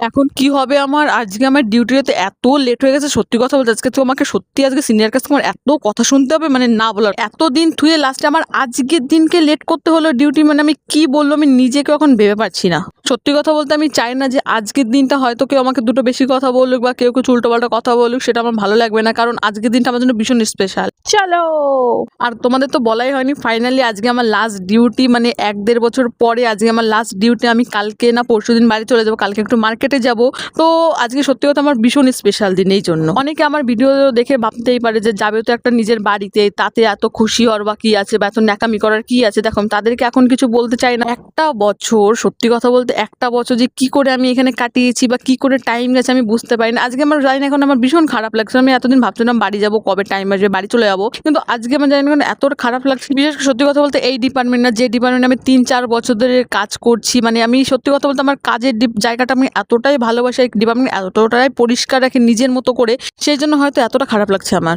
এখন কি হবে আমার? আজকে আমার ডিউটিতে এত লেট হয়ে গেছে, সত্যি কথা বলতে আজকে তো আমাকে সত্যি আজকে সিনিয়র কাছ থেকে আমার এত কথা শুনতে হবে, মানে না বলার। এতদিন থুয়ে লাস্টে আমার আজকের দিনকে লেট করতে হলো ডিউটি, মানে আমি কি বলবো আমি নিজেকে এখন ভেবে পাচ্ছি না। সত্যি কথা বলতে আমি চাই না যে আজকের দিনটা হয়তো কেউ আমাকে দুটো বেশি কথা বলুক বা কেউ কিছু উল্টোপাল্টা কথা বলুক, সেটা আমার ভালো লাগবে না, কারণ আজকের দিনটা আমার জন্য ভীষণ স্পেশাল। চলো, আর তোমাদের তো বলাই হয়নি, ফাইনালি আজকে আমার লাস্ট ডিউটি, মানে 1-1.5 বছর পরে আজকে আমার লাস্ট ডিউটি। আমি কালকে না পরশুদিন বাড়ি চলে যাবো, কালকে একটু মার্কেটে যাব। তো আজকে সত্যি কথা আমার ভীষণ স্পেশাল দিন। এই জন্য অনেকে আমার ভিডিও দেখে ভাবতেই পারে যে যাবে তো একটা নিজের বাড়িতে, তাতে এত খুশি হওয়ার বা কি আছে, বা এত ন্যাকামি করার কি আছে। দেখো আমি তাদেরকে এখন কিছু বলতে চাই না। একটা বছর, সত্যি কথা বলতে একটা বছর যে কি করে আমি এখানে কাটিয়েছি বা কি করে টাইম গেছে আমি বুঝতে পারি না। আজকে আমার জানি না, এখন আমার ভীষণ খারাপ লাগছে। আমি এতদিন ভাবছিলাম বাড়ি যাবো, কবে টাইম আসবে বাড়ি চলে যাবো, কিন্তু আজকে আমার জানি না এত খারাপ লাগছে। বিশেষ করে সত্যি কথা বলতে এই ডিপার্টমেন্ট না, যে ডিপার্টমেন্টে আমি 3-4 বছর ধরে কাজ করছি, মানে আমি সত্যি কথা বলতে আমার কাজের জায়গাটা আমি এতটাই ভালোবাসি, এই ডিপার্টমেন্ট এতটাই পরিষ্কার রাখি নিজের মতো করে, সেই জন্য হয়তো এতটা খারাপ লাগছে আমার।